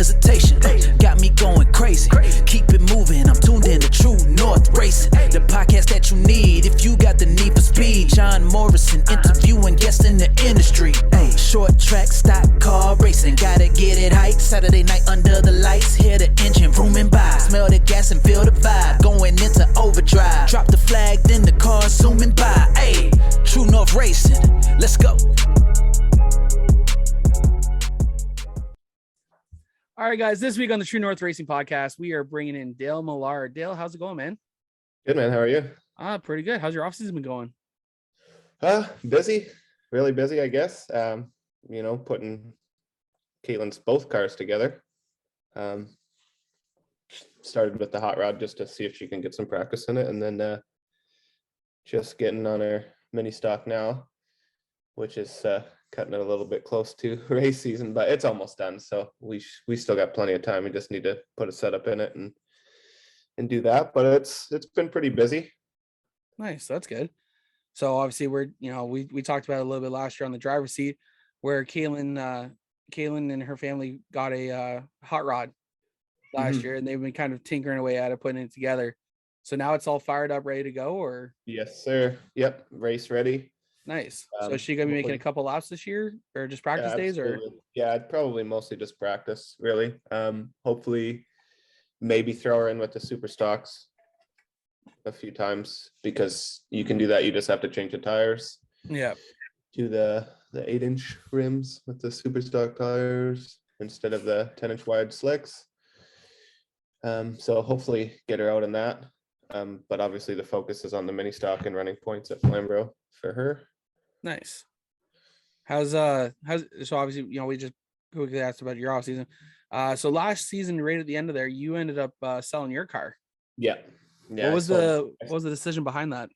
hesitation. Got me going crazy. Keep it moving, I'm tuned in to True North Racing. The podcast that you need if you got the need for speed. John Morrison interviewing guests in the industry. Hey, short track, stock car racing. Gotta get it hype. Saturday night under the lights. Hear the engine rooming by. Smell the gas and feel the vibe. Going into overdrive. Drop the flag, then the car zooming by. Hey, True North Racing. Let's go. All right, guys, this week on the True North Racing Podcast, we are bringing in Dale Millard. Dale, how's it going, man? Good, man. How are you? Pretty good. How's your off-season been going? Busy. Really busy, I guess. Putting Caitlin's both cars together. Started with the hot rod just to see if she can get some practice in it, and then just getting on her mini stock now, which is cutting it a little bit close to race season, but it's almost done. So we still got plenty of time. We just need to put a setup in it and do that. But it's been pretty busy. Nice, that's good. So obviously we talked about it a little bit last year on the driver's seat, where Caitlin and her family got a hot rod last year, and they've been kind of tinkering away at it, putting it together. So now it's all fired up, ready to go, or? Yes, sir. Yep, race ready. Nice. So is she gonna be making a couple laps this year, or just practice days, or? Yeah, I'd probably mostly just practice, really. Hopefully, maybe throw her in with the super stocks a few times, because you can do that. You just have to change the tires. Yeah. To the 8-inch rims with the super stock tires instead of the 10-inch wide slicks. So hopefully get her out in that. But obviously the focus is on the mini stock and running points at Flamborough for her. Nice. How's so obviously, we just quickly asked about your off season. So last season, right at the end of there, you ended up selling your car. Yeah. What was the decision behind that?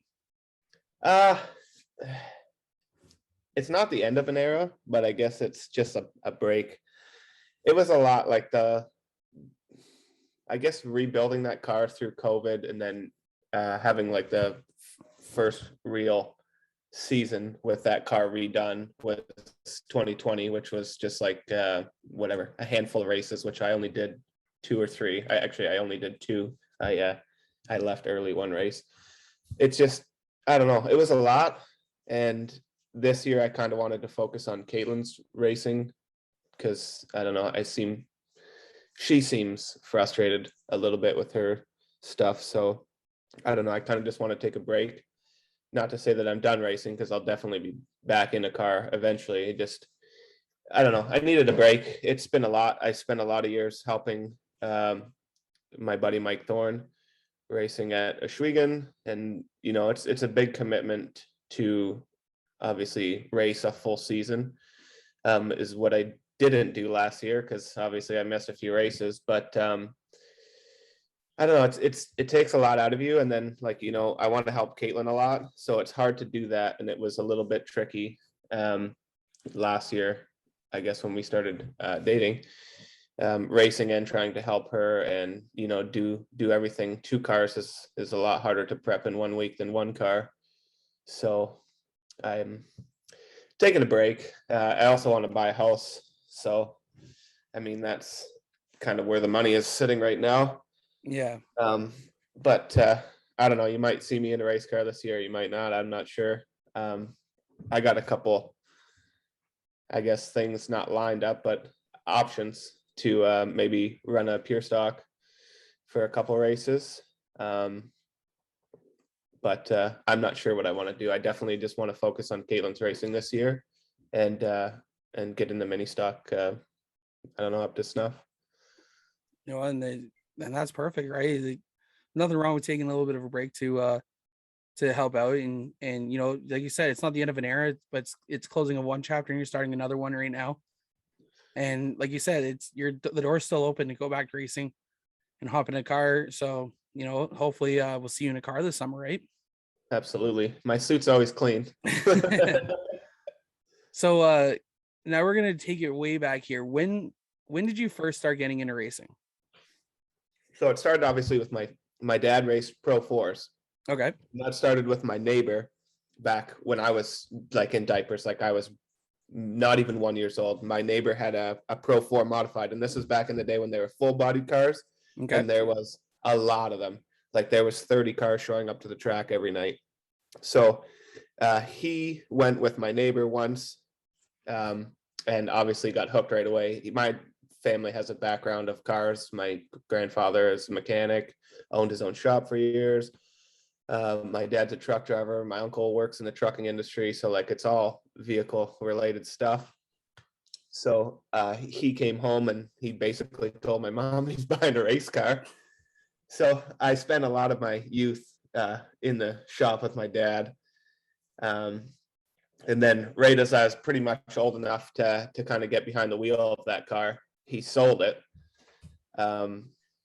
It's not the end of an era, but I guess it's just a break. It was a lot like rebuilding that car through COVID, and then having like the first real season with that car redone was 2020, which was just like a handful of races, which I only did 2 or 3. I only did 2. I left early one race. It's just, I don't know, it was a lot. And this year I kind of wanted to focus on Caitlin's racing, because I don't know, she seems frustrated a little bit with her stuff. So I don't know, I kind of just want to take a break. Not to say that I'm done racing, because I'll definitely be back in a car eventually. I don't know, I needed a break. It's been a lot. I spent a lot of years helping my buddy Mike Thorne racing at Oshwegan, and it's a big commitment to obviously race a full season. Is what I didn't do last year, because obviously I missed a few races, but I don't know, it takes a lot out of you. And then I want to help Caitlin a lot, so it's hard to do that. And it was a little bit tricky last year, I guess, when we started dating, racing and trying to help her, and do everything. 2 cars is a lot harder to prep in 1 week than 1 car. So I'm taking a break. I also want to buy a house, so I mean, that's kind of where the money is sitting right now. Yeah. But I don't know, you might see me in a race car this year, you might not, I'm not sure. I got a couple, I guess, things not lined up, but options to maybe run a pure stock for a couple races. But I'm not sure what I want to do. I definitely just want to focus on Caitlin's racing this year, and get in the mini stock, I don't know, up to snuff. And that's perfect, right? Nothing wrong with taking a little bit of a break to help out, and like you said, it's not the end of an era, but it's closing of one chapter and you're starting another one right now. And like you said, the door's still open to go back to racing and hop in a car. So hopefully we'll see you in a car this summer, right? Absolutely, my suit's always clean. So now we're gonna take it way back here. When did you first start getting into racing? So it started obviously with my dad raced Pro 4s. Okay. And that started with my neighbor back when I was like in diapers, like I was not even 1 year old. My neighbor had a Pro 4 modified, and this was back in the day when they were full-bodied cars, Okay. and there was a lot of them. Like there was 30 cars showing up to the track every night. So he went with my neighbor once, and obviously got hooked right away. My family has a background of cars. My grandfather is a mechanic, owned his own shop for years. My dad's a truck driver. My uncle works in the trucking industry. So like it's all vehicle related stuff. So he came home and he basically told my mom he's buying a race car. So I spent a lot of my youth in the shop with my dad. And then right as I was pretty much old enough to kind of get behind the wheel of that car, he sold it.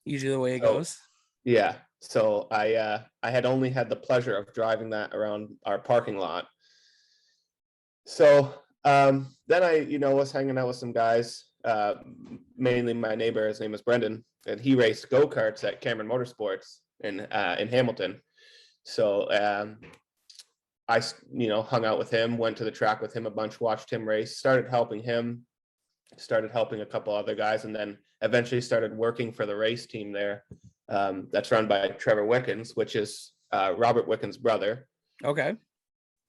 Usually the way it goes. Yeah. So I had only had the pleasure of driving that around our parking lot. So then I, was hanging out with some guys, mainly my neighbor. His name is Brendan, and he raced go-karts at Cameron Motorsports in Hamilton. So I, hung out with him, went to the track with him a bunch, watched him race, started helping him, started helping a couple other guys, and then eventually started working for the race team there. That's run by Trevor Wickens, which is Robert Wickens' brother. Okay.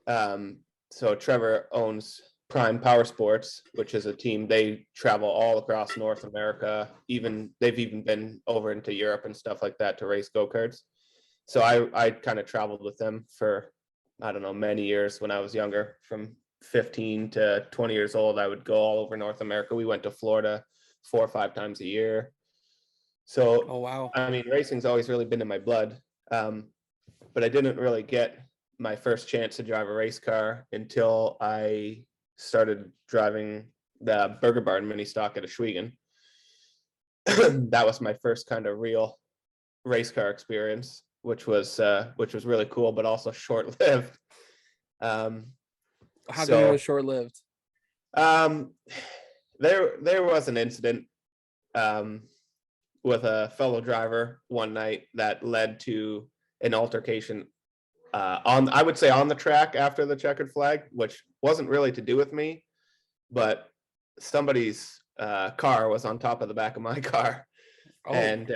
So Trevor owns Prime Power Sports, which is a team. They travel all across North America. They've even been over into Europe and stuff like that to race go-karts. So I kind of traveled with them for, I don't know, many years when I was younger. From 15 to 20 years old, I would go all over North America. We went to Florida 4 or 5 times a year. So, oh wow, I mean, racing's always really been in my blood, but I didn't really get my first chance to drive a race car until I started driving the Burger Barn mini stock at Ashwaubenon. That was my first kind of real race car experience, which was really cool, but also short-lived. How come it was short-lived? There was an incident with a fellow driver one night that led to an altercation I would say on the track after the checkered flag, which wasn't really to do with me, but somebody's car was on top of the back of my car. Oh. And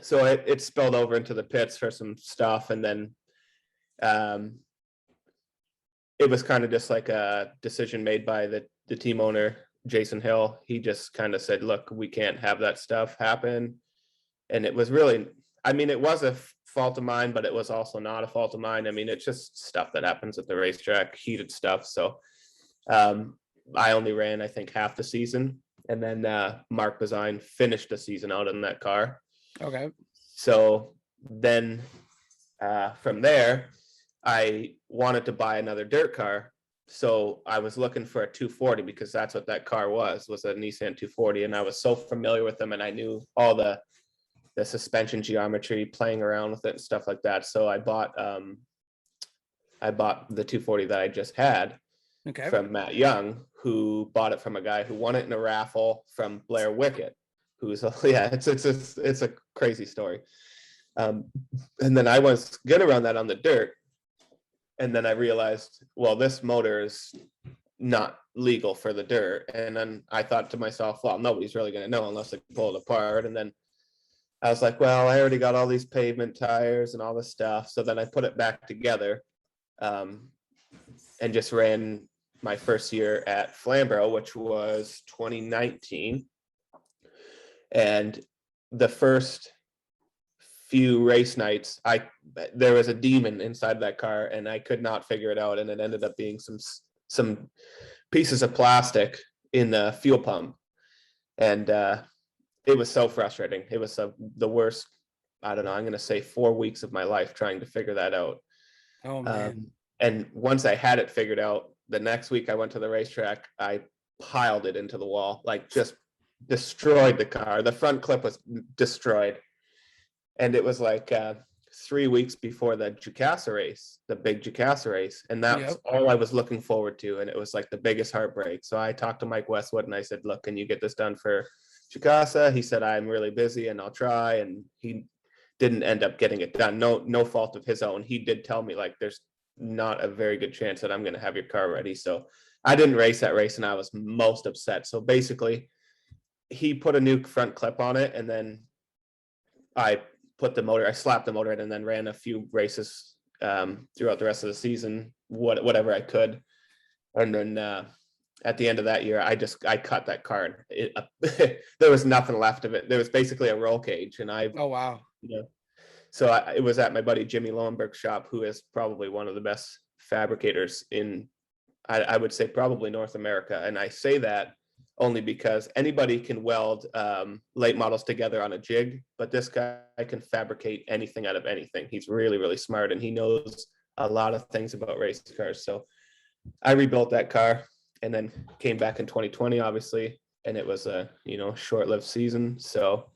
so it spilled over into the pits for some stuff. And then it was kind of just like a decision made by the team owner, Jason Hill. He just kind of said, look, we can't have that stuff happen. And it was really, I mean, it was a fault of mine, but it was also not a fault of mine. I mean, it's just stuff that happens at the racetrack, heated stuff. So I only ran, I think, half the season. And then Mark Bazine finished the season out in that car. Okay. So then from there, I wanted to buy another dirt car. So I was looking for a 240 because that's what that car was a Nissan 240. And I was so familiar with them and I knew all the suspension geometry, playing around with it and stuff like that. So I bought the 240 that I just had from Matt Young, who bought it from a guy who won it in a raffle from Blair Wickett, who's it's a crazy story. And then I was gonna run that on the dirt. And then I realized, well, this motor is not legal for the dirt. And then I thought to myself, well, nobody's really going to know unless I pull it apart. And then I was like, well, I already got all these pavement tires and all this stuff. So then I put it back together and just ran my first year at Flamborough, which was 2019. And the first few race nights, there was a demon inside that car and I could not figure it out. And it ended up being some pieces of plastic in the fuel pump. And it was so frustrating. It was the worst, I don't know, I'm going to say 4 weeks of my life trying to figure that out. Oh man. And once I had it figured out, the next week I went to the racetrack, I piled it into the wall, like just destroyed the car. The front clip was destroyed. And it was like 3 weeks before the Jukasa race, the big Jukasa race. And that was all I was looking forward to. And it was like the biggest heartbreak. So I talked to Mike Westwood and I said, look, can you get this done for Jukasa? He said, I'm really busy and I'll try. And he didn't end up getting it done. No fault of his own. He did tell me, like, there's not a very good chance that I'm going to have your car ready. So I didn't race that race, and I was most upset. So basically, he put a new front clip on it, and then I slapped the motor in, and then ran a few races throughout the rest of the season, whatever I could. And then at the end of that year, I cut that car. There was nothing left of it. There was basically a roll cage, and Oh wow. So it was at my buddy Jimmy Lowenberg's shop, who is probably one of the best fabricators in, I would say, probably North America. And I say that only because anybody can weld late models together on a jig, but this guy can fabricate anything out of anything. He's really, really smart, and he knows a lot of things about race cars. So I rebuilt that car and then came back in 2020, obviously, and it was a short-lived season. So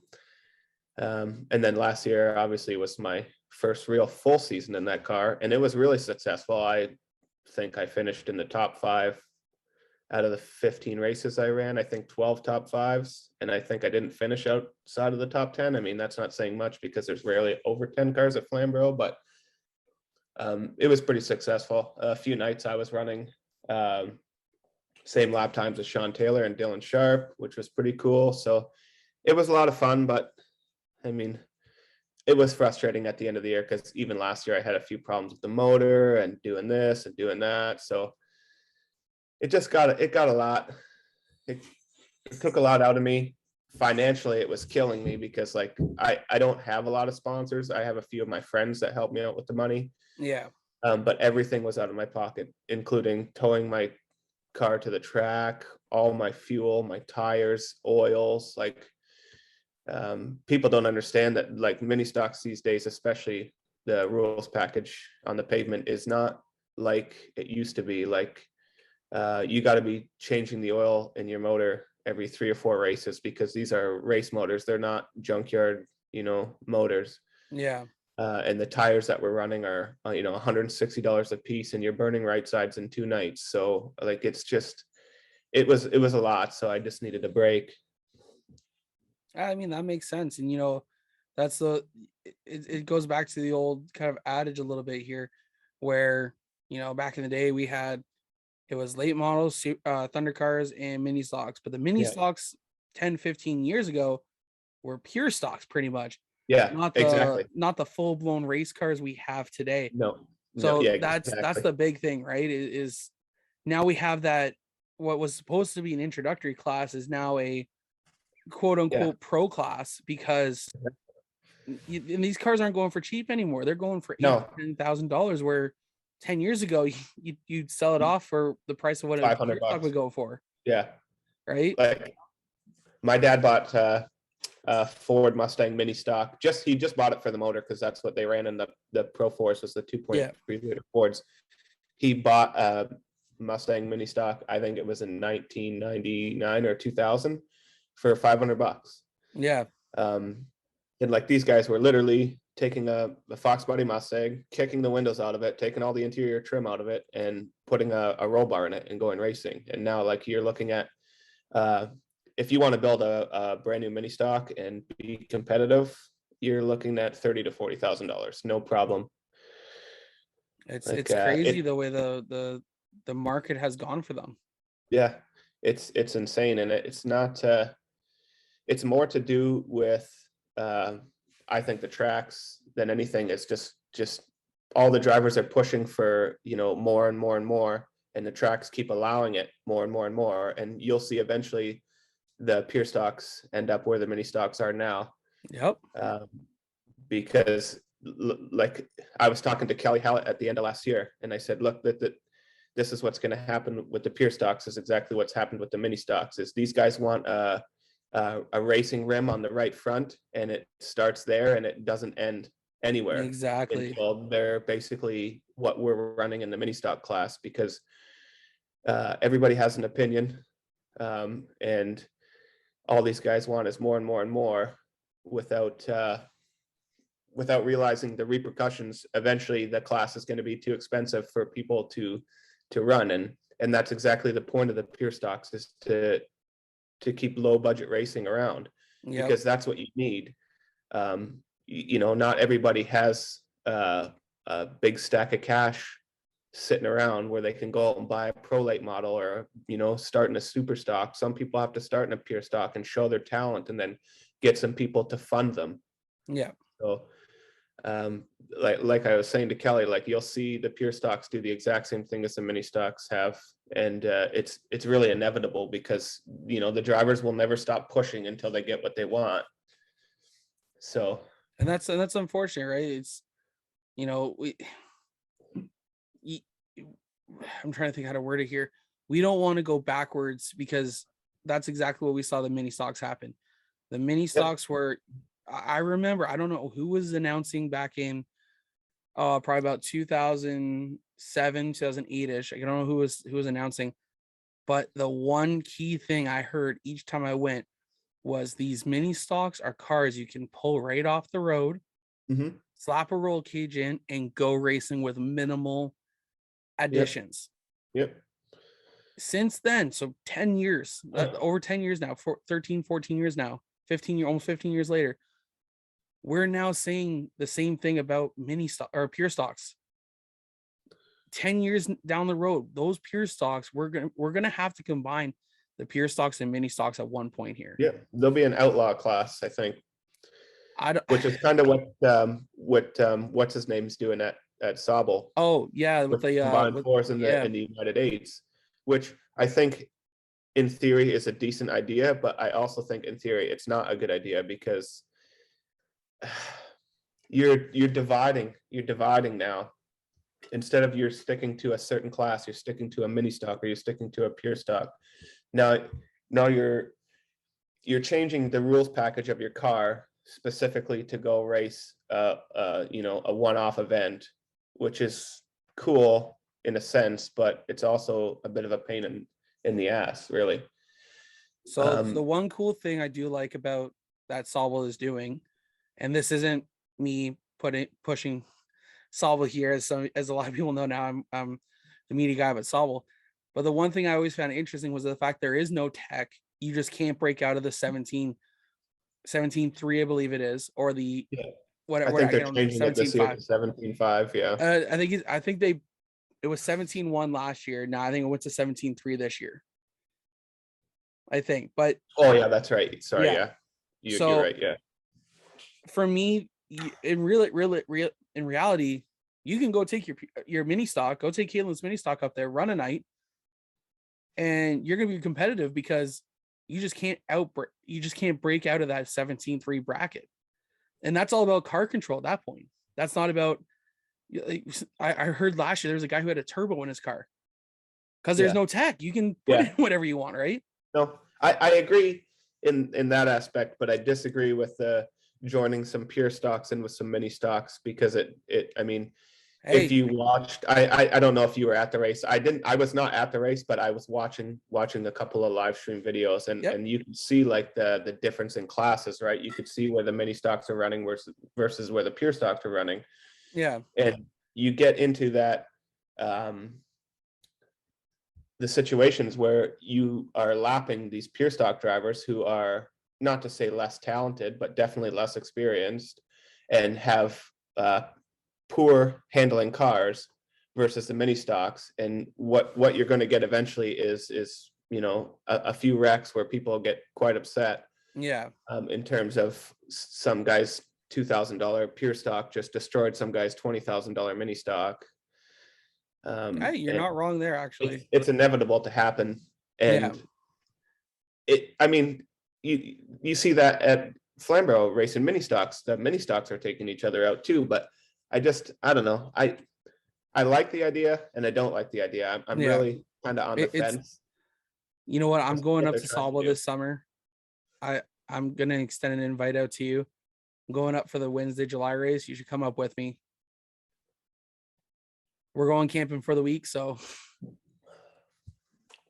and then last year obviously was my first real full season in that car, and it was really successful. I think I finished in the top 5 out of the 15 races I ran. I think 12 top 5s, and I think I didn't finish outside of the top 10. I mean, that's not saying much because there's rarely over 10 cars at Flamborough, but it was pretty successful. A few nights I was running same lap times as Sean Taylor and Dylan Sharp, which was pretty cool. So it was a lot of fun, but I mean, it was frustrating at the end of the year because even last year I had a few problems with the motor and doing this and doing that. So it got a lot. It took a lot out of me. Financially, it was killing me because I don't have a lot of sponsors. I have a few of my friends that help me out with the money. Yeah. But everything was out of my pocket, including towing my car to the track, all my fuel, my tires, oils. People don't understand that mini stocks these days, especially the rules package on the pavement, is not like it used to be. You got to be changing the oil in your motor every 3 or 4 races because these are race motors. They're not junkyard, motors. Yeah. And the tires that we're running are, $160 a piece, and you're burning right sides in 2 nights. So it was a lot. So I just needed a break. I mean, that makes sense. And, that's it goes back to the old kind of adage a little bit here where, back in the day it was late models, Thunder cars and mini stocks, but the mini stocks 10, 15 years ago were pure stocks pretty much. Yeah, exactly. Not the full blown race cars we have today. No. So yeah, that's exactly. the big thing, right? Is now we have that what was supposed to be an introductory class is now a quote unquote pro class because and these cars aren't going for cheap anymore. They're going for $8,000-$10,000 where 10 years ago you'd sell it off for the price of what a pure stock would go for. Yeah. Right. My dad bought Ford Mustang mini stock. He just bought it for the motor because that's what they ran in the Pro Force was the 2.3 liter Fords. He bought a Mustang mini stock. I think it was in 1999 or 2000 for $500. Yeah. And these guys were literally taking a Fox body Mustang, kicking the windows out of it, taking all the interior trim out of it, and putting a roll bar in it and going racing. And now you're looking at if you want to build a brand new mini stock and be competitive, you're looking at $30,000 to $40,000, no problem. It's crazy the way the market has gone for them. Yeah, it's insane, and it's not. It's more to do with I think the tracks than anything. It's just all the drivers are pushing for more and more and more, and the tracks keep allowing it more and more and more, and you'll see eventually the pure stocks end up where the mini stocks are now. Yep. Because I was talking to Kelly Hallett at the end of last year, and I said, look, this is what's going to happen with the pure stocks is exactly what's happened with the mini stocks is these guys want a racing rim on the right front, and it starts there and it doesn't end anywhere. Exactly. Until they're basically what we're running in the mini stock class because everybody has an opinion, and all these guys want is more and more and more without realizing the repercussions. Eventually the class is going to be too expensive for people to run, and that's exactly the point of the pure stocks is to keep low budget racing around. Yep. Because that's what you need. Not everybody has a big stack of cash sitting around where they can go out and buy a pro late model or, start in a super stock. Some people have to start in a pure stock and show their talent and then get some people to fund them. Yeah. So like I was saying to Kelly, like you'll see the pure stocks do the exact same thing as the mini stocks have. And it's really inevitable because, the drivers will never stop pushing until they get what they want. So. And that's unfortunate, right? It's, I'm trying to think how to word it here. We don't want to go backwards because that's exactly what we saw the mini stocks happen. The mini stocks were, I remember, I don't know who was announcing back in probably about 2007, 2008-ish. I don't know who was announcing, but the one key thing I heard each time I went was these mini stocks are cars you can pull right off the road, slap a roll cage in, and go racing with minimal additions. Yep. Since then, so 10 years, over 10 years now, 13, 14 years now, almost 15 years later, we're now saying the same thing about mini stock or pure stocks. 10 years down the road, those pure stocks, we're gonna have to combine the pure stocks and mini stocks at one point here. Yeah, there'll be an outlaw class, I think. Which is kind of what what's his name's doing at Sauble. Oh yeah, with the combined force in the United Eights, which I think in theory is a decent idea, but I also think in theory it's not a good idea because you're dividing now. Instead of you're sticking to a certain class, you're sticking to a mini stock or you're sticking to a pure stock. Now you're changing the rules package of your car specifically to go race a one-off event, which is cool in a sense, but it's also a bit of a pain in the ass, really. So the one cool thing I do like about that Sauble is doing, and this isn't me pushing Sauble here, as a lot of people know now, I'm the media guy at Sauble. But the one thing I always found interesting was the fact there is no tech. You just can't break out of the 17.3, I believe it is, or the whatever. I think they're changing it this year to 17.5. Yeah. I think it was 17.1 last year. Now I think it went to 17.3 this year. I think, but oh yeah, that's right. Sorry, yeah. You're right. Yeah. For me, in reality, you can go take your mini stock, go take Caitlin's mini stock up there, run a night, and you're gonna be competitive because you just can't break out of that 17.3 bracket. And that's all about car control at that point. That's not about, I heard last year there was a guy who had a turbo in his car because there's no tech. You can put in whatever you want, right? No, I agree in that aspect, but I disagree with joining some pure stocks in with some mini stocks because if you watched, I don't know if you were at the race. I was not at the race, but I was watching a couple of live stream videos and you can see like the difference in classes, right? You could see where the mini stocks are running versus where the pure stocks are running. Yeah. And you get into that, the situations where you are lapping these pure stock drivers who are, not to say less talented, but definitely less experienced and have poor handling cars versus the mini stocks. And what you're going to get eventually is a few wrecks where people get quite upset. Yeah. In terms of some guys $2,000 pure stock just destroyed some guy's $20,000 mini stock. Hey, you're not wrong there, actually. It's inevitable to happen. And you see that at Flamborough racing mini stocks. The mini stocks are taking each other out too, but I don't know. I like the idea and I don't like the idea. I'm really kind of on the fence. You know what? I'm going up to Sauble this summer. I'm going to extend an invite out to you. I'm going up for the Wednesday, July race. You should come up with me. We're going camping for the week, so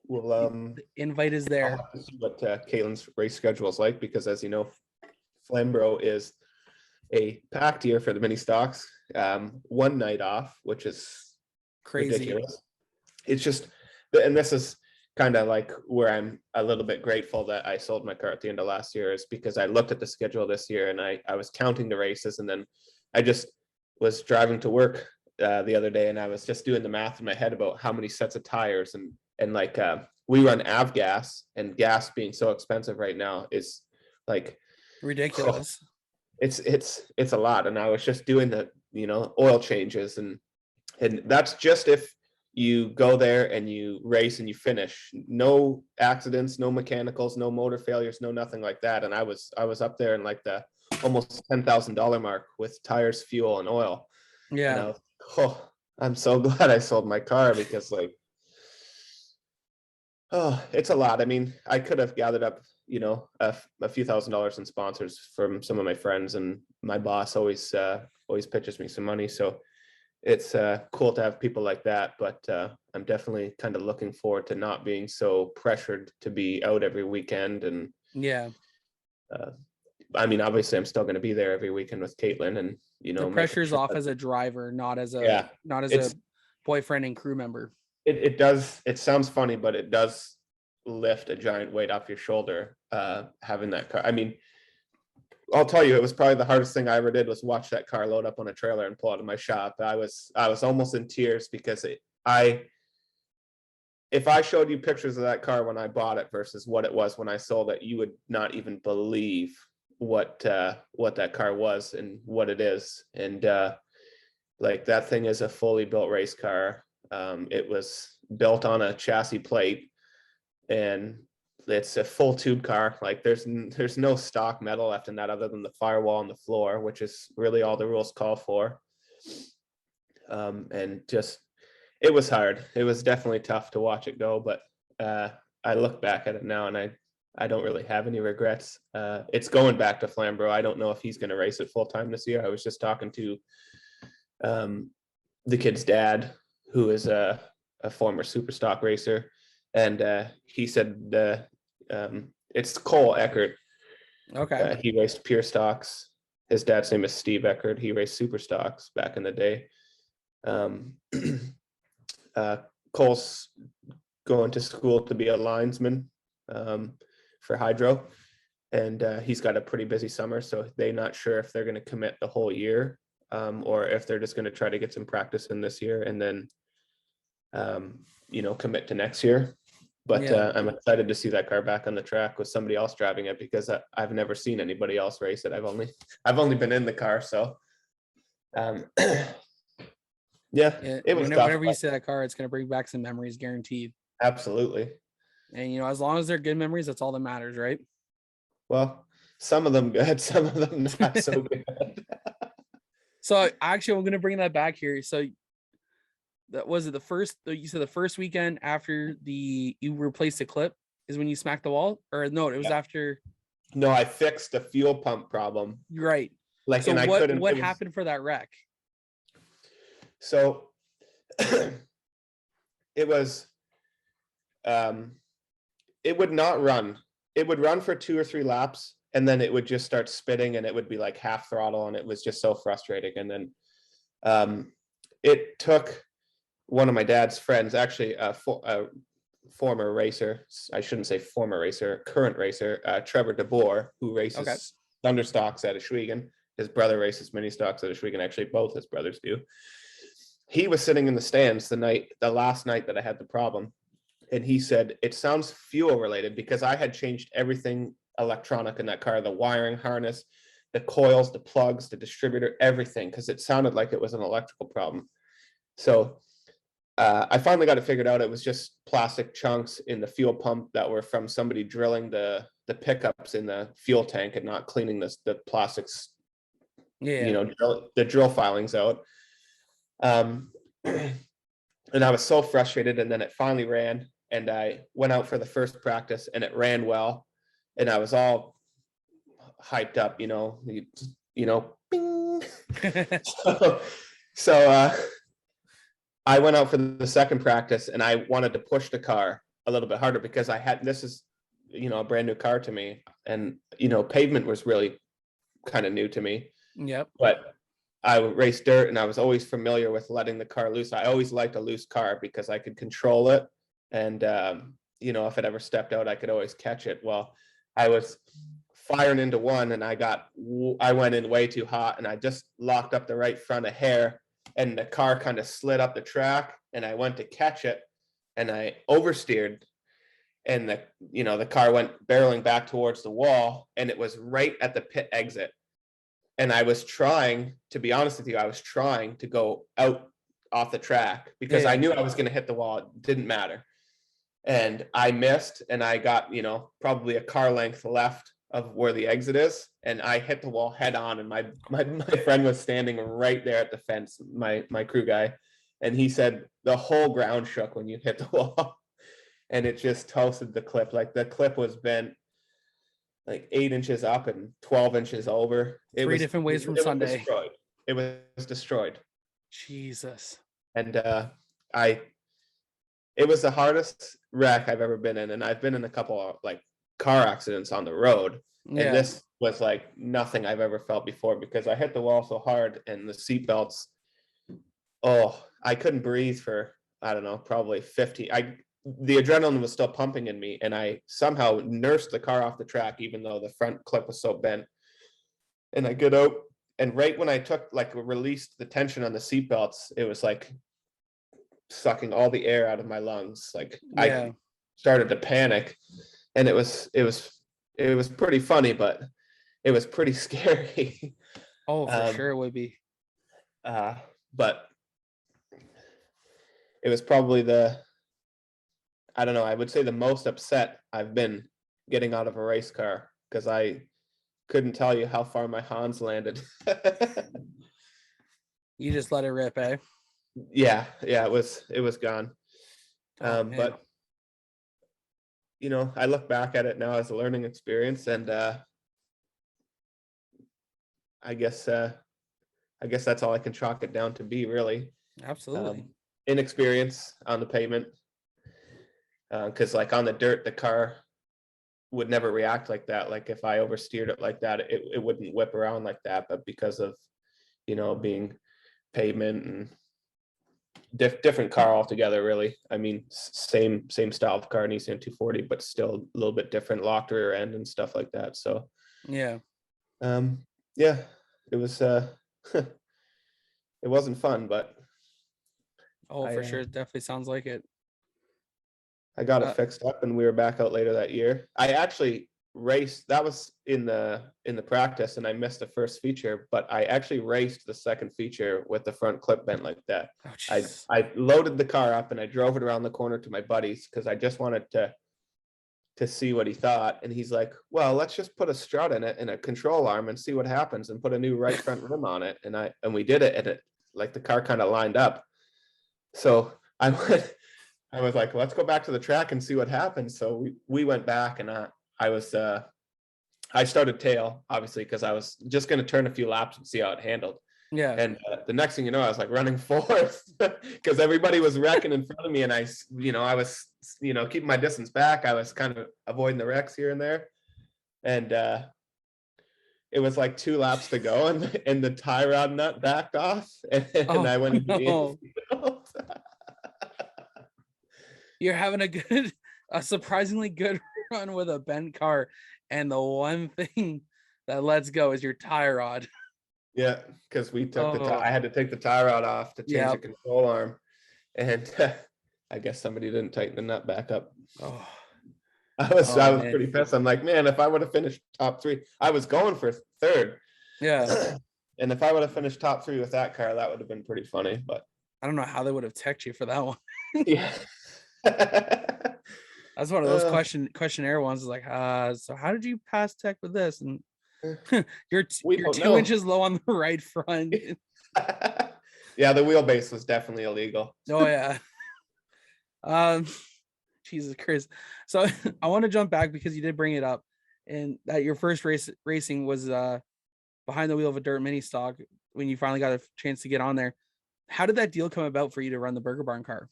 well, the invite is there. I'll have to see what Caitlin's race schedule is like because, as you know, Flamborough is a packed year for the mini stocks. One night off, which is crazy. Ridiculous. It's just, and this is kind of like where I'm a little bit grateful that I sold my car at the end of last year, is because I looked at the schedule this year and I was counting the races, and then I just was driving to work the other day, and I was just doing the math in my head about how many sets of tires, and like we run avgas, and gas being so expensive right now is like Ridiculous. it's a lot. And I was just doing the oil changes, and that's just if you go there and you race and you finish. No accidents, no mechanicals, no motor failures, no nothing like that. And I was up there in like the almost $10,000 mark with tires, fuel, and oil. Yeah. And I'm so glad I sold my car, because like, it's a lot. I mean, I could have gathered up, a few $1,000s in sponsors from some of my friends, and my boss always pitches me some money. So it's cool to have people like that, but I'm definitely kind of looking forward to not being so pressured to be out every weekend. And yeah, I mean, obviously I'm still going to be there every weekend with Caitlin, and the pressure's off as a driver, not as a boyfriend and crew member. It does. It sounds funny, but it does lift a giant weight off your shoulder, having that car. I mean, I'll tell you, it was probably the hardest thing I ever did was watch that car load up on a trailer and pull out of my shop. I was almost in tears, because if I showed you pictures of that car when I bought it versus what it was when I sold it, you would not even believe what that car was and what it is. And like, that thing is a fully built race car. It was built on a chassis plate, and it's a full tube car. Like, there's no stock metal left in that other than the firewall and the floor, which is really all the rules call for. And just, it was hard. It was definitely tough to watch it go, but I look back at it now, and I don't really have any regrets. It's going back to Flamborough. I don't know if he's going to race it full time this year. I was just talking to the kid's dad, who is a former super stock racer, and he said it's Cole Eckert. Okay. He raced pure stocks. His dad's name is Steve Eckert. He raced super stocks back in the day. Cole's going to school to be a linesman for hydro, and he's got a pretty busy summer, so they're not sure if they're going to commit the whole year, or if they're just going to try to get some practice in this year and then commit to next year. But I'm excited to see that car back on the track with somebody else driving it, because I've never seen anybody else race it. I've only been in the car, so it was tough. Whenever you see that car, it's going to bring back some memories, guaranteed. Absolutely. And as long as they're good memories, that's all that matters, right? Well, some of them good, some of them not so good. So actually, I'm going to bring that back here. So that was it. You said the first weekend after you replaced the clip is when you smacked the wall, or no? It was after. No, I fixed the fuel pump problem. Right. Like, so and what happened for that wreck? So it was, it would not run. It would run for 2 or 3 laps, and then it would just start spitting, and it would be like half throttle, and it was just so frustrating. And then it took one of my dad's friends, actually a former racer, I shouldn't say former racer, current racer, Trevor DeBoer, who races Thunder stocks at Ashwaubenon. His brother races mini stocks at Ashwaubenon. Actually, both his brothers do. He was sitting in the stands the last night that I had the problem, and he said, it sounds fuel related, because I had changed everything electronic in that car, the wiring harness, the coils, the plugs, the distributor, everything, because it sounded like it was an electrical problem. So I finally got it figured out. It was just plastic chunks in the fuel pump that were from somebody drilling the pickups in the fuel tank and not cleaning the plastics, the drill filings out. And I was so frustrated, and then it finally ran, and I went out for the first practice, and it ran well, and I was all hyped up, bing. so I went out for the second practice, and I wanted to push the car a little bit harder, because this is a brand new car to me, and pavement was really kind of new to me. Yep. But I raced dirt, and I was always familiar with letting the car loose. I always liked a loose car because I could control it, and if it ever stepped out, I could always catch it. Well, I was firing into one, and I went in way too hot, and I just locked up the right front a hair, and the car kind of slid up the track, and I went to catch it, and I oversteered, and the car went barreling back towards the wall, and it was right at the pit exit. And I was trying, to be honest with you, I was trying to go out off the track because I knew I was going to hit the wall. It didn't matter. And I missed, and I got, probably a car length left of where the exit is. And I hit the wall head on. And my friend was standing right there at the fence, my crew guy. And he said the whole ground shook when you hit the wall. And it just toasted the clip. Like, the clip was bent like 8 inches up and 12 inches over. Three different ways from Sunday. Destroyed. It was destroyed. Jesus. And it was the hardest wreck I've ever been in. And I've been in a couple of like car accidents on the road. Yeah. And this was like nothing I've ever felt before, because I hit the wall so hard, and the seatbelts, I couldn't breathe for, I don't know, probably 50. The adrenaline was still pumping in me, and I somehow nursed the car off the track, even though the front clip was so bent. And I get out, and right when I released the tension on the seatbelts, it was like sucking all the air out of my lungs. Like, I started to panic, and it was pretty funny, but it was pretty scary. Oh, for sure it would be. But it was probably I would say the most upset I've been getting out of a race car, because I couldn't tell you how far my Hans landed. You just let it rip, eh? Yeah, it was gone. But I look back at it now as a learning experience, and I guess that's all I can chalk it down to be, really. Absolutely. Inexperience on the pavement. Because like on the dirt, the car would never react like that. Like, if I oversteered it like that, it wouldn't whip around like that. But because of, being pavement and different car altogether, really. I mean, same style of car, Nissan 240, but still a little bit different locked rear end and stuff like that. So yeah, it was it wasn't fun, but for sure, it definitely sounds like it. I got it fixed up, and we were back out later that year. I actually raced, that was in the practice, and I missed the first feature, but I actually raced the second feature with the front clip bent like that. I loaded the car up, and I drove it around the corner to my buddies, because I just wanted to see what he thought. And he's like, well, let's just put a strut in it and a control arm and see what happens, and put a new right front rim on it. And we did it, and it, like, the car kind of lined up. So I was like, let's go back to the track and see what happens. So we went back, and I started tail, obviously, because I was just going to turn a few laps and see how it handled. Yeah. And the next thing you know, I was like running fourth, because everybody was wrecking in front of me, and I was keeping my distance back. I was kind of avoiding the wrecks here and there, and it was like 2 laps to go, and the tie rod nut backed off, and I went into the infield. You're having a surprisingly good run with a bent car, and the one thing that lets go is your tie rod. Yeah, because we took I had to take the tie rod off to change the control arm, and I guess somebody didn't tighten the nut back up. I was pretty pissed. I'm like, man, if I would have finished top 3, I was going for third. Yeah. And if I would have finished top 3 with that car, that would have been pretty funny. But I don't know how they would have teched you for that one. Yeah. That's one of those questionnaire ones. Is like, so how did you pass tech with this? And you're 2 inches low on the right front. Yeah, the wheelbase was definitely illegal. Oh yeah. Jesus Christ. So I want to jump back, because you did bring it up, and that your first racing was behind the wheel of a dirt mini stock when you finally got a chance to get on there. How did that deal come about for you to run the Burger Barn car?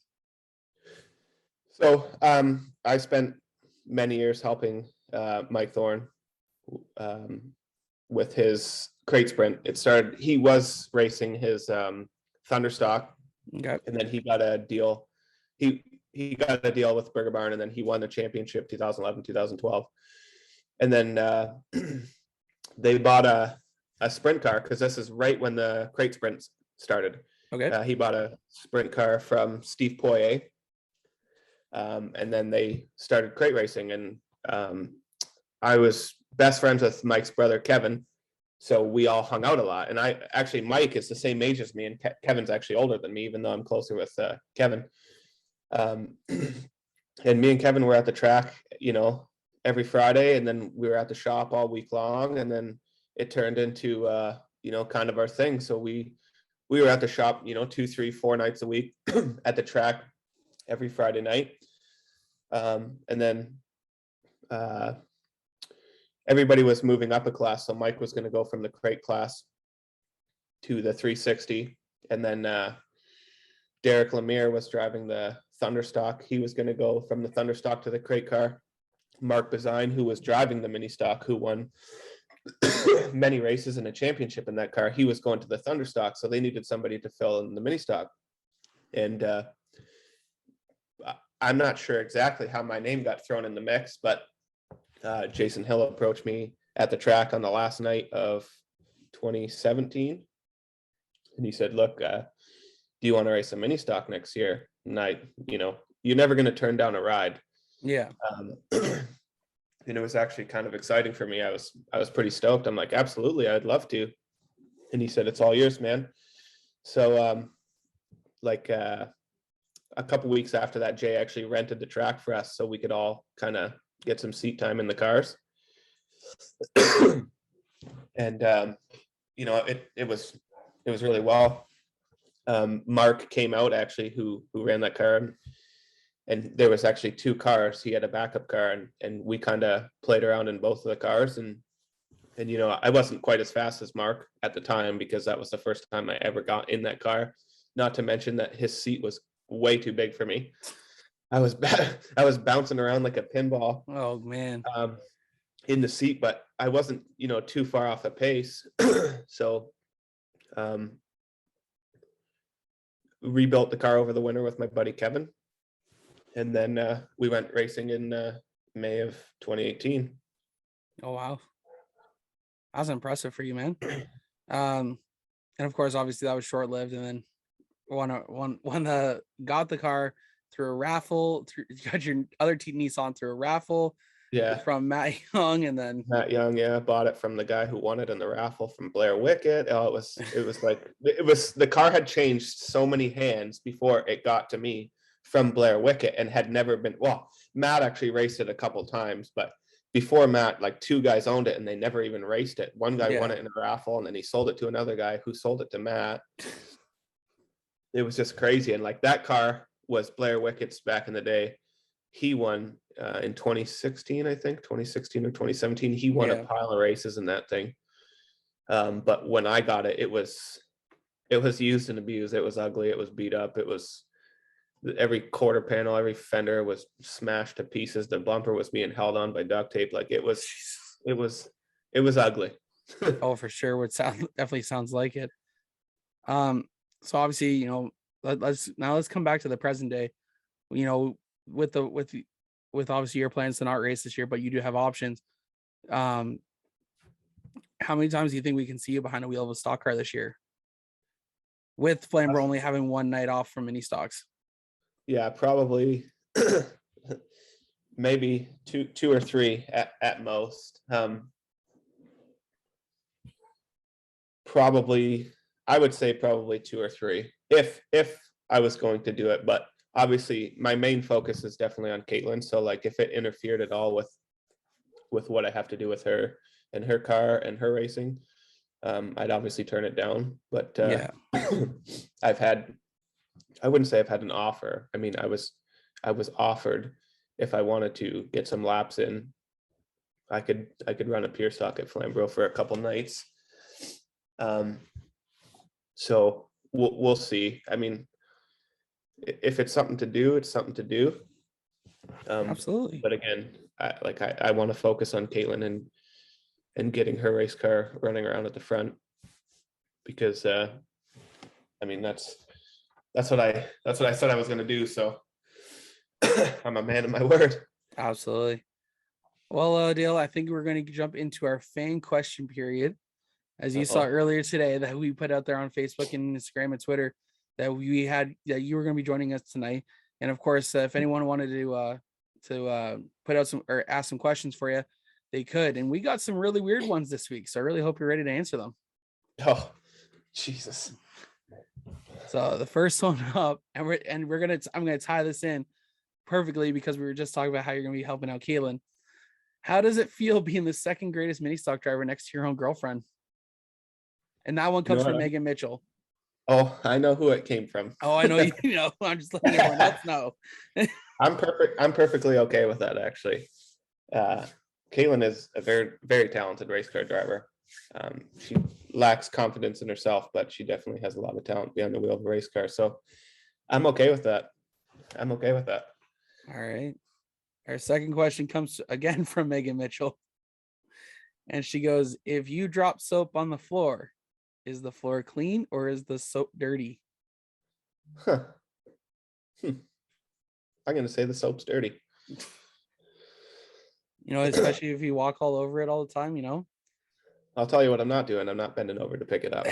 So I spent many years helping Mike Thorne with his crate sprint. He was racing his Thunderstock, and then he got a deal. He got a deal with Burger Barn, and then he won the championship 2011, 2012. And then they bought a sprint car, because this is right when the crate sprint started. Okay. He bought a sprint car from Steve Poirier. And then they started crate racing, and I was best friends with Mike's brother, Kevin. So we all hung out a lot. And Mike is the same age as me, and Kevin's actually older than me, even though I'm closer with Kevin. And me and Kevin were at the track, every Friday, and then we were at the shop all week long. And then it turned into, kind of our thing. So we were at the shop, 2, 3, 4 nights a week at the track every Friday night. And then everybody was moving up a class. So Mike was going to go from the crate class to the 360. And then Derek Lemire was driving the Thunderstock. He was going to go from the Thunderstock to the crate car. Mark Bazine, who was driving the mini stock, who won many races and a championship in that car, he was going to the Thunderstock. So they needed somebody to fill in the mini stock. And I'm not sure exactly how my name got thrown in the mix, but Jason Hill approached me at the track on the last night of 2017. And he said, look, do you want to race a mini stock next year? And you're never going to turn down a ride. Yeah. And it was actually kind of exciting for me. I was pretty stoked. I'm like, absolutely, I'd love to. And he said, it's all yours, man. So a couple weeks after that, Jay actually rented the track for us so we could all kind of get some seat time in the cars. And it was really well. Mark came out actually, who ran that car, and there was actually 2 cars. He had a backup car, and we kind of played around in both of the cars. And I wasn't quite as fast as Mark at the time, because that was the first time I ever got in that car. Not to mention that his seat was way too big for me. I was bouncing around like a pinball. Oh man. In the seat, but I wasn't, too far off the pace. So rebuilt the car over the winter with my buddy Kevin. And then we went racing in May of 2018. Oh wow. That's impressive for you, man. And of course, obviously that was short lived, and then got the car through a raffle, got your other Nissan through a raffle. Yeah. From Matt Young, and then Matt Young, yeah, bought it from the guy who won it in the raffle from Blair Wickett. Oh, it was the car had changed so many hands before it got to me from Blair Wickett, and had never been, Matt actually raced it a couple times, but before Matt, like 2 guys owned it and they never even raced it. One guy won it in a raffle, and then he sold it to another guy who sold it to Matt. It was just crazy. And like, that car was Blair Wickett's back in the day. He won in 2016, I think 2016 or 2017. He won a pile of races in that thing. But when I got it, it was used and abused. It was ugly. It was beat up. It was, every quarter panel, every fender was smashed to pieces. The bumper was being held on by duct tape. Like, it was ugly. Oh, for sure. Definitely sounds like it. So obviously, let's come back to the present day. With obviously your plans to not race this year, but you do have options. How many times do you think we can see you behind the wheel of a stock car this year, with Flamber only having one night off from mini stocks? Yeah, probably maybe two or 3 at most. Probably, I would say probably 2 or 3 if I was going to do it. But obviously my main focus is definitely on Caitlin. So like, if it interfered at all with what I have to do with her and her car and her racing, I'd obviously turn it down. But I wouldn't say I've had an offer. I mean, I was offered, if I wanted to get some laps in, I could run a pure stock at Flamborough for a couple nights. So we'll see. I mean, if it's something to do, it's something to do. Absolutely. But again, I want to focus on Caitlin and getting her race car running around at the front, because I mean, that's what I said I was going to do. So I'm a man of my word. Absolutely. Well, Dale, I think we're going to jump into our fan question period. As you saw earlier today, that we put out there on Facebook and Instagram and Twitter, that you were going to be joining us tonight. And of course, if anyone wanted to put out some or ask some questions for you, they could. And we got some really weird ones this week, so I really hope you're ready to answer them. Oh, Jesus. So the first one up, and I'm gonna tie this in perfectly because we were just talking about how you're gonna be helping out Keelan. How does it feel being the second greatest mini stock driver next to your own girlfriend? And that one comes from Megan Mitchell. Oh, I know who it came from. Oh, I know you know. I'm just letting everyone else know. I'm perfectly okay with that, actually. Kaylin is a very, very talented race car driver. She lacks confidence in herself, but she definitely has a lot of talent behind the wheel of a race car. So I'm okay with that. All right. Our second question comes again from Megan Mitchell. And she goes, if you drop soap on the floor, is the floor clean or is the soap dirty? Huh. I'm going to say the soap's dirty. Especially if you walk all over it all the time, I'll tell you what I'm not doing. I'm not bending over to pick it up.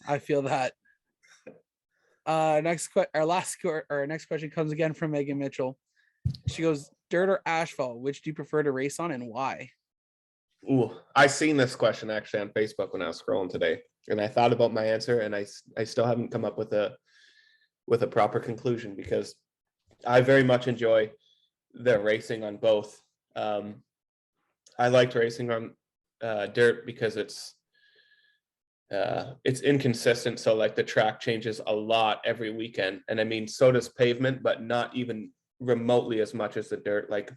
I feel that. Our next question comes again from Megan Mitchell. She goes, dirt or asphalt, which do you prefer to race on and why? Ooh, I seen this question actually on Facebook when I was scrolling today, and I thought about my answer, and I still haven't come up with a proper conclusion because I very much enjoy the racing on both. I liked racing on dirt because it's inconsistent. So like the track changes a lot every weekend. And I mean, so does pavement, but not even remotely as much as the dirt. Like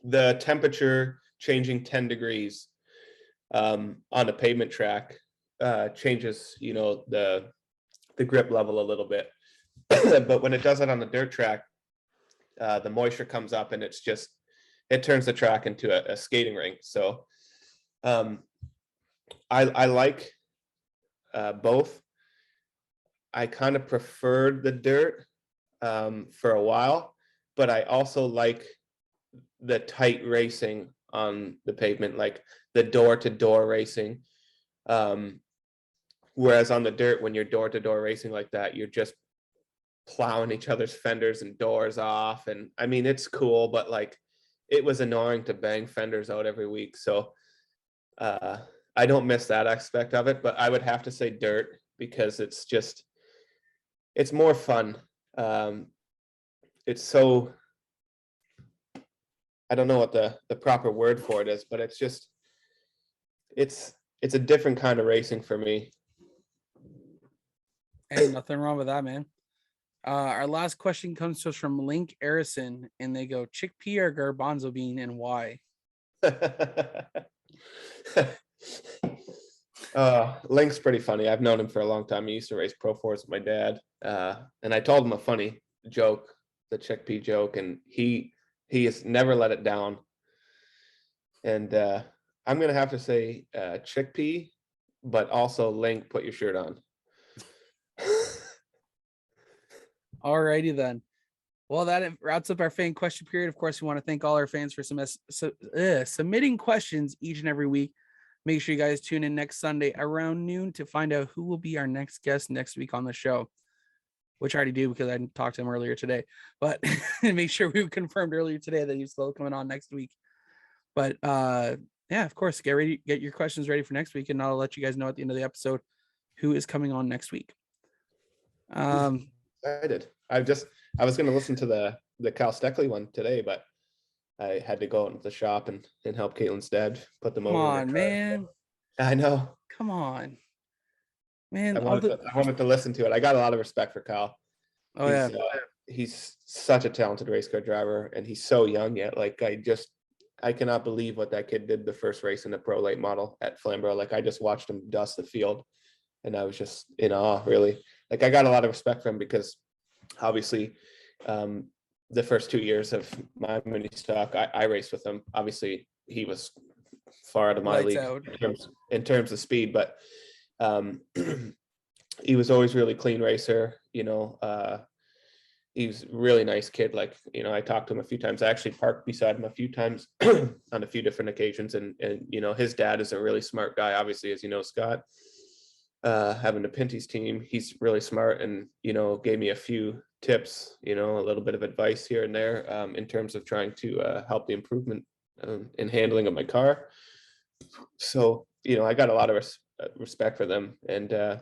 the temperature changing 10 degrees on a pavement track changes, the grip level a little bit. But when it does it on the dirt track, the moisture comes up and it turns the track into a skating rink. So I like both. I kind of preferred the dirt for a while, but I also like the tight racing on the pavement, like the door-to-door racing. Whereas on the dirt, when you're door-to-door racing like that, you're just plowing each other's fenders and doors off. And I mean, it's cool, but like it was annoying to bang fenders out every week. So I don't miss that aspect of it, but I would have to say dirt because it's more fun. It's so, I don't know what the proper word for it is, but it's a different kind of racing for me. Hey, nothing wrong with that, man. Our last question comes to us from Link Arison, and they go, chickpea or garbanzo bean and why? Link's pretty funny. I've known him for a long time. He used to race Pro Fours with my dad. And I told him a funny joke, the chickpea joke, and he has never let it down. And I'm going to have to say chickpea, but also Link, put your shirt on. Alrighty then. Well, that wraps up our fan question period. Of course, we want to thank all our fans for submitting questions each and every week. Make sure you guys tune in next Sunday around noon to find out who will be our next guest next week on the show, which I already do because I talked to him earlier today. But make sure we confirmed earlier today that he's still coming on next week. But yeah, of course, get your questions ready for next week, and I'll let you guys know at the end of the episode who is coming on next week. Excited. I was going to listen to the Cal Steckley one today, but I had to go out into the shop and help Caitlin's dad put them over. Come on, man. I know. Come on, man. I wanted to listen to it. I got a lot of respect for Cal. Oh, he's such a talented race car driver, and he's so young yet. Like I cannot believe what that kid did the first race in the Pro Late Model at Flamborough. Like I just watched him dust the field, and I was just in awe, really. Like I got a lot of respect for him because obviously the first 2 years of my mini stock, I raced with him. Obviously he was far out of my league in terms of speed, but he was always really clean racer. He's a really nice kid. Like, I talked to him a few times. I actually parked beside him a few times on a few different occasions. And his dad is a really smart guy, obviously, as you know, Scott. having the Pinty's team. He's really smart and, gave me a few tips, a little bit of advice here and there in terms of trying to help the improvement in handling of my car. So, I got a lot of respect for them, and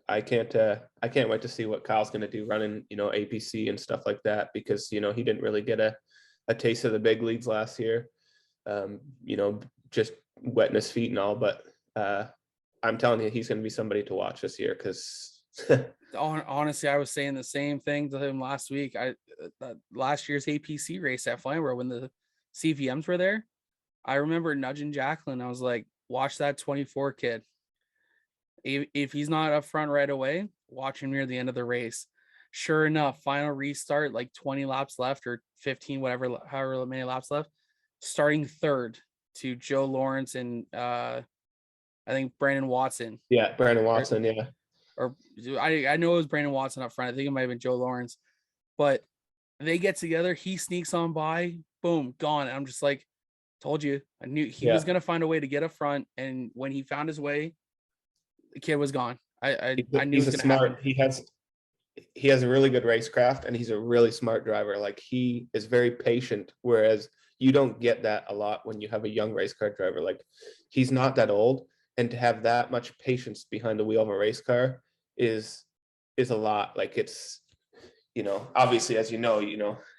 I can't wait to see what Kyle's going to do running, APC and stuff like that, because, he didn't really get a taste of the big leagues last year, just wetting his feet and all, but I'm telling you, he's going to be somebody to watch this year, because honestly, I was saying the same thing to him last week. Last year's APC race at Flamborough, when the CVMs were there, I remember nudging Jacqueline. I was like, watch that 24 kid. If he's not up front right away, watch him near the end of the race. Sure enough, final restart, like 20 laps left or 15, however many laps left, starting third to Joe Lawrence and I think Brandon Watson. Yeah, Brandon Watson, yeah. Or I know it was Brandon Watson up front. I think it might have been Joe Lawrence. But they get together, he sneaks on by, boom, gone. And I'm just like, told you. I knew he was going to find a way to get up front. And when he found his way, the kid was gone. I knew it was going to happen. He has a really good racecraft, and he's a really smart driver. Like, he is very patient, whereas you don't get that a lot when you have a young race car driver. Like, he's not that old, and to have that much patience behind the wheel of a race car is a lot. Like, it's, obviously, as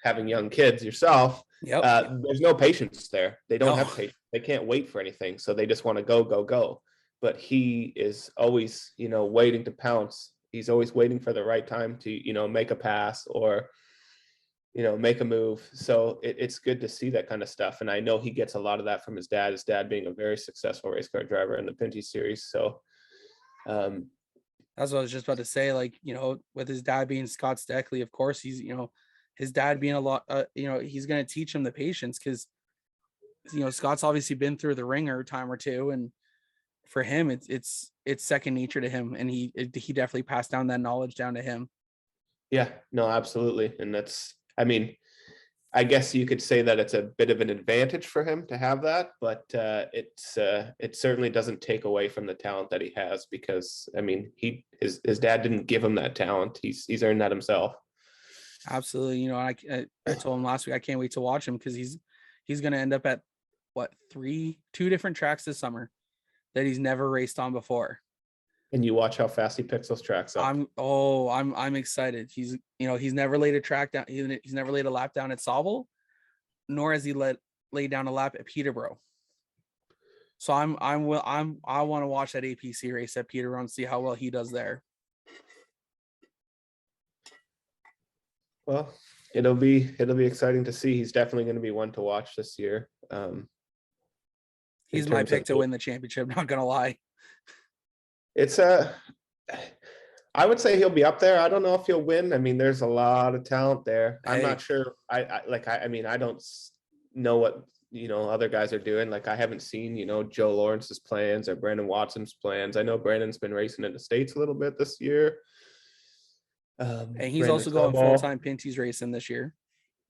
having young kids yourself, there's no patience there. They don't have patience. They can't wait for anything, so they just want to go. But he is always, waiting to pounce. He's always waiting for the right time to, make a pass or, make a move. So it's good to see that kind of stuff. And I know he gets a lot of that from his dad being a very successful race car driver in the Pinty series. So that's what I was just about to say. Like, with his dad being Scott Steckley, of course, he's, his dad being a lot, he's going to teach him the patience, because, Scott's obviously been through the ringer a time or two. And for him, it's second nature to him. And he definitely passed down that knowledge down to him. Yeah, no, absolutely. And that's, I guess you could say that it's a bit of an advantage for him to have that, but it certainly doesn't take away from the talent that he has, because his dad didn't give him that talent. He's earned that himself. Absolutely. I told him last week, I can't wait to watch him, because he's going to end up at two different tracks this summer that he's never raced on before. And you watch how fast he picks those tracks up. I'm excited. He's never laid a track down. He's never laid a lap down at Sauble, nor has he laid down a lap at Peterborough. So I want to watch that APC race at Peterborough and see how well he does there. Well, it'll be exciting to see. He's definitely going to be one to watch this year. He's my pick to win the championship, not gonna lie. It's I would say he'll be up there. I don't know if he'll win. There's a lot of talent there. I'm not sure. I don't know what other guys are doing. Like, I haven't seen Joe Lawrence's plans or Brandon Watson's plans. I know Brandon's been racing in the States a little bit this year. And he's also going full-time Pinty's racing this year.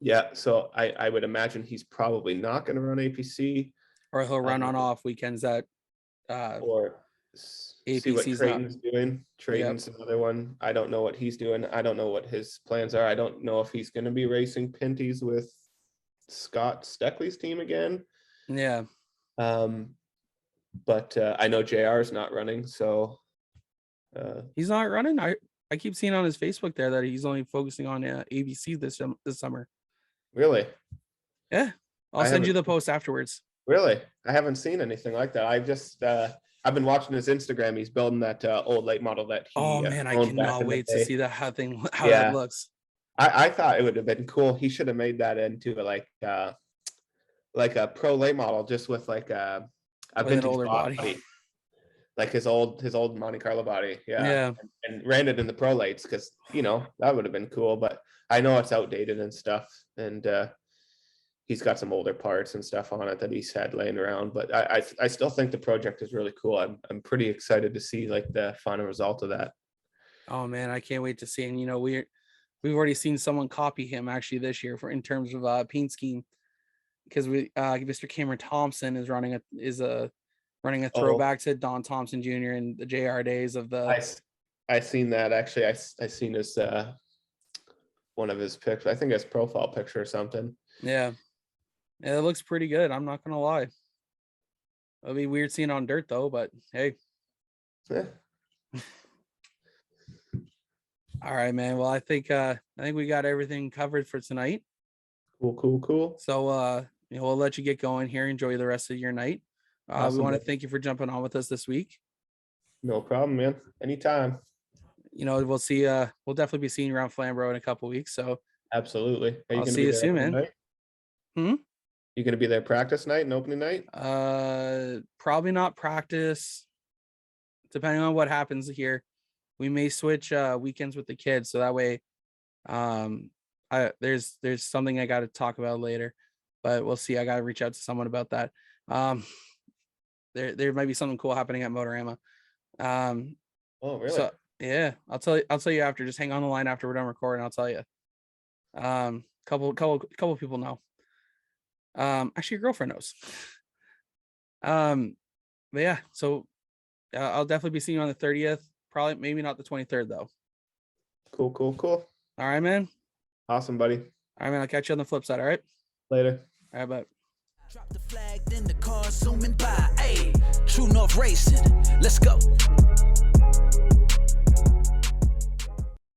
Yeah, so I would imagine he's probably not going to run APC, or he'll run on off weekends that or see what Trayton's doing. Trayton's another one. I don't know what he's doing. I don't know what his plans are. I don't know if he's going to be racing Pinty's with Scott Steckley's team again. Yeah. But I know JR is not running, so he's not running. I keep seeing on his Facebook there that he's only focusing on ABC this summer. Really? Yeah. I'll send you the post afterwards. Really? I haven't seen anything like that. I've just I've been watching his Instagram. He's building that old late model that he I cannot wait to see that how it looks. I thought it would have been cool. He should have made that into like a pro late model, just with like a vintage older body. Like his old Monte Carlo body. Yeah. And ran it in the pro lates, because that would have been cool. But I know it's outdated and stuff. And he's got some older parts and stuff on it that he's had laying around. But I still think the project is really cool. I'm pretty excited to see like the final result of that. Oh man, I can't wait to see. And we've already seen someone copy him actually this year in terms of paint scheme, because Mr. Cameron Thompson is running running a throwback to Don Thompson Jr. and the JR days of the. I seen that actually. I seen his one of his pictures. I think his profile picture or something. Yeah, it looks pretty good. I'm not gonna lie. It'll be weird seeing it on dirt though, but hey. Yeah. All right, man. Well, I think we got everything covered for tonight. Cool. So we'll let you get going here. Enjoy the rest of your night. Awesome, we want to man. thank you for jumping on with us this week. No problem, man. Anytime. We'll see. We'll definitely be seeing you around Flamborough in a couple weeks. So absolutely. I'll see you soon, man. Night? You gonna be there practice night and opening night? Probably not practice. Depending on what happens here, we may switch weekends with the kids, so that way, there's something I got to talk about later, but we'll see. I got to reach out to someone about that. There might be something cool happening at Motorama. Oh, really? So yeah, I'll tell you after. Just hang on the line after we're done recording. I'll tell you. Couple people know. Actually, your girlfriend knows. But yeah, so I'll definitely be seeing you on the 30th. Probably, maybe not the 23rd though. Cool. All right, man. Awesome, buddy. All right, man. I'll catch you on the flip side. All right. Later. All right, bye. Drop the flag, then the car zooming by. Hey, True North Racing. Let's go.